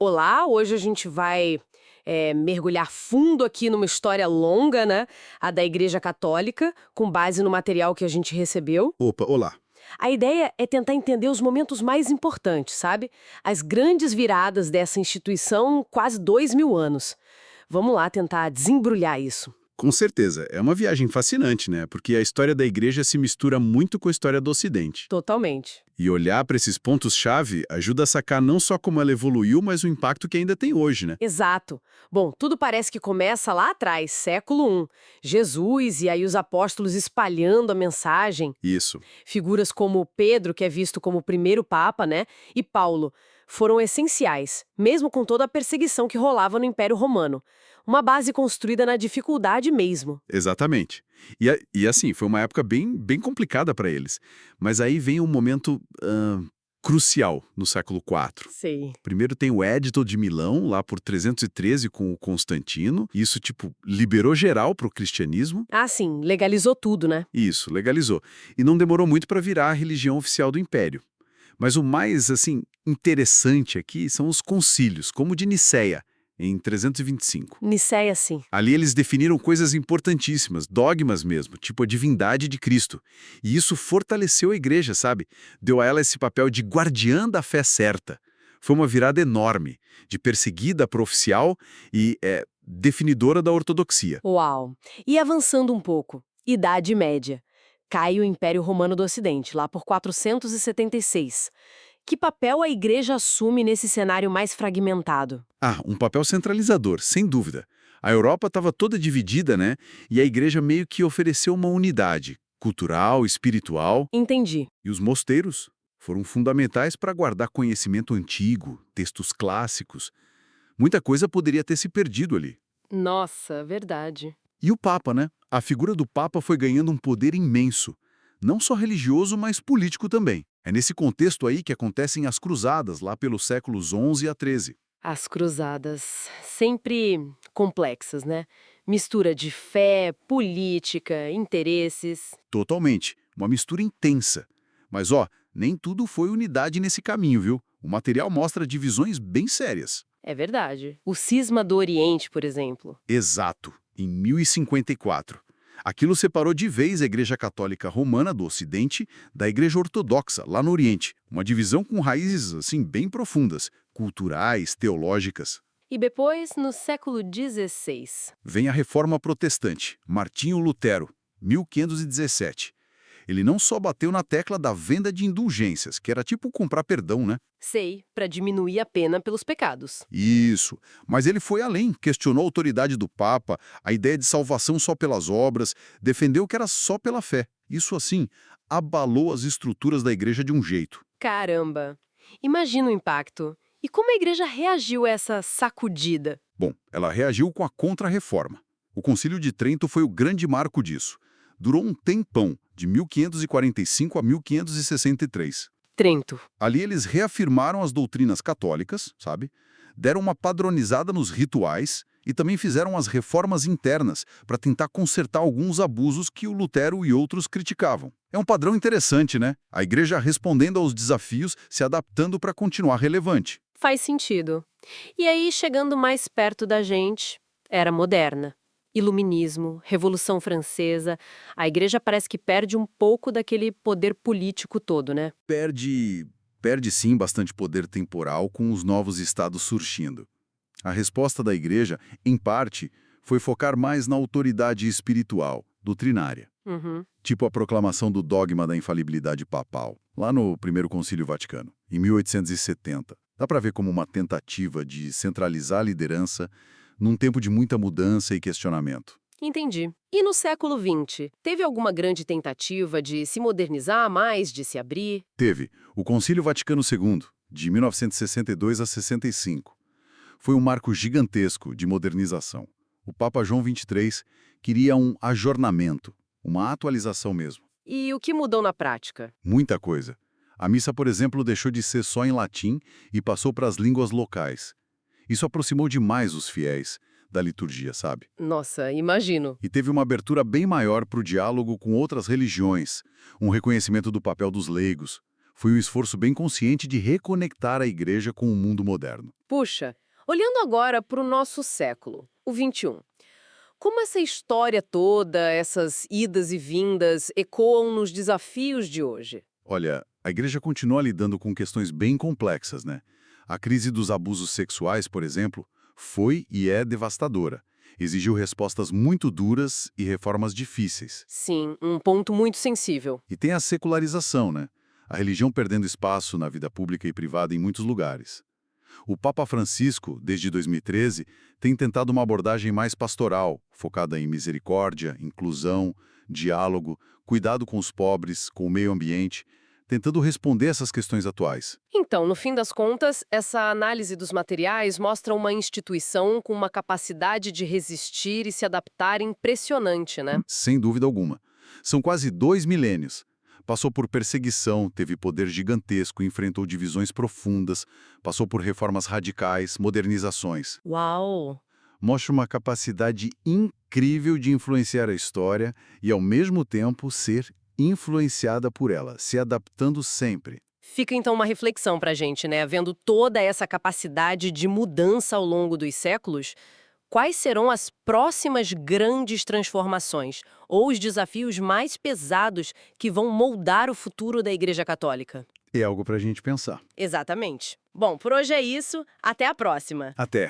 Olá, hoje a gente vai mergulhar fundo aqui numa história longa, né? A da Igreja Católica, com base no material que a gente recebeu. Opa, olá. A ideia é tentar entender os momentos mais importantes, sabe? As grandes viradas dessa instituição quase 2000 anos. Vamos lá tentar desembrulhar isso. Com certeza, é uma viagem fascinante, né? Porque a história da igreja se mistura muito com a história do Ocidente. Totalmente. E olhar para esses pontos-chave ajuda a sacar não só como ela evoluiu, mas o impacto que ainda tem hoje, né? Exato. Bom, tudo parece que começa lá atrás, século I. Jesus e aí os apóstolos espalhando a mensagem. Isso. Figuras como Pedro, que é visto como o primeiro papa, né? E Paulo foram essenciais, mesmo com toda a perseguição que rolava no Império Romano. Uma base construída na dificuldade mesmo. Exatamente. E assim, foi uma época bem complicada para eles. Mas aí vem um momento crucial no século IV. Sei. Primeiro tem o Édito de Milão, lá por 313 com o Constantino. Isso, liberou geral para o cristianismo. Ah, sim, legalizou tudo, né? Isso, legalizou. E não demorou muito para virar a religião oficial do Império. Mas o mais, interessante aqui são os concílios, como o de Nicéia, em 325. Nicéia, sim. Ali eles definiram coisas importantíssimas, dogmas mesmo, tipo a divindade de Cristo. E isso fortaleceu a igreja, sabe? Deu a ela esse papel de guardiã da fé certa. Foi uma virada enorme, de perseguida para oficial e definidora da ortodoxia. Uau! E avançando um pouco, Idade Média. Cai o Império Romano do Ocidente, lá por 476. Que papel a igreja assume nesse cenário mais fragmentado? Ah, um papel centralizador, sem dúvida. A Europa estava toda dividida, né? E a igreja meio que ofereceu uma unidade cultural, espiritual, Entendi. e os mosteiros foram fundamentais para guardar conhecimento antigo, textos clássicos. Muita coisa poderia ter se perdido ali. Nossa, verdade. E o Papa, né? A figura do Papa foi ganhando um poder imenso, não só religioso, mas político também. É nesse contexto aí que acontecem as cruzadas, lá pelos séculos XI a XIII. As cruzadas, sempre complexas, né? Mistura de fé, política, interesses. Totalmente. Uma mistura intensa. Mas ó, nem tudo foi unidade nesse caminho, viu? O material mostra divisões bem sérias. É verdade. O cisma do Oriente, por exemplo. Exato, em 1054. Aquilo separou de vez a Igreja Católica Romana do Ocidente da Igreja Ortodoxa, lá no Oriente. Uma divisão com raízes, bem profundas, culturais, teológicas. E depois, no século XVI. Vem a Reforma Protestante, Martinho Lutero, 1517. Ele não só bateu na tecla da venda de indulgências, que era tipo comprar perdão, né? Sei, para diminuir a pena pelos pecados. Isso, mas ele foi além, questionou a autoridade do Papa, a ideia de salvação só pelas obras, defendeu que era só pela fé. Isso, abalou as estruturas da igreja de um jeito. Caramba! Imagina o impacto. E como a igreja reagiu a essa sacudida? Bom, ela reagiu com a Contra-Reforma. O Concílio de Trento foi o grande marco disso. Durou um tempão, de 1545 a 1563. Trento. Ali eles reafirmaram as doutrinas católicas, sabe? Deram uma padronizada nos rituais e também fizeram as reformas internas para tentar consertar alguns abusos que o Lutero e outros criticavam. É um padrão interessante, né? A igreja respondendo aos desafios, se adaptando para continuar relevante. Faz sentido. E aí, chegando mais perto da gente, era moderna. Iluminismo, Revolução Francesa, a igreja parece que perde um pouco daquele poder político todo, né? Perde sim bastante poder temporal com os novos estados surgindo. A resposta da igreja, em parte, foi focar mais na autoridade espiritual, doutrinária. Uhum. Tipo a proclamação do dogma da infalibilidade papal, lá no Primeiro Concílio Vaticano, em 1870. Dá para ver como uma tentativa de centralizar a liderança num tempo de muita mudança e questionamento. Entendi. E no século XX, teve alguma grande tentativa de se modernizar mais, de se abrir? Teve o Concílio Vaticano II, de 1962 a 65. Foi um marco gigantesco de modernização. O Papa João XXIII queria um ajornamento, uma atualização mesmo. E o que mudou na prática? Muita coisa. A missa, por exemplo, deixou de ser só em latim e passou para as línguas locais. Isso aproximou demais os fiéis da liturgia, sabe? Nossa, imagino. E teve uma abertura bem maior para o diálogo com outras religiões, um reconhecimento do papel dos leigos. Foi um esforço bem consciente de reconectar a igreja com o mundo moderno. Puxa, olhando agora para o nosso século, o 21. Como essa história toda, essas idas e vindas, ecoam nos desafios de hoje? Olha, a igreja continua lidando com questões bem complexas, né? A crise dos abusos sexuais, por exemplo, foi e é devastadora. Exigiu respostas muito duras e reformas difíceis. Sim, um ponto muito sensível. E tem a secularização, né? A religião perdendo espaço na vida pública e privada em muitos lugares. O Papa Francisco, desde 2013, tem tentado uma abordagem mais pastoral, focada em misericórdia, inclusão, diálogo, cuidado com os pobres, com o meio ambiente, tentando responder essas questões atuais. Então, no fim das contas, essa análise dos materiais mostra uma instituição com uma capacidade de resistir e se adaptar impressionante, né? Sem dúvida alguma. São quase 2 milênios. Passou por perseguição, teve poder gigantesco, enfrentou divisões profundas, passou por reformas radicais, modernizações. Uau! Mostra uma capacidade incrível de influenciar a história e, ao mesmo tempo, ser influenciada por ela, se adaptando sempre. Fica então uma reflexão pra gente, né? Vendo toda essa capacidade de mudança ao longo dos séculos, quais serão as próximas grandes transformações ou os desafios mais pesados que vão moldar o futuro da Igreja Católica? É algo para a gente pensar. Exatamente. Bom, por hoje é isso. Até a próxima. Até!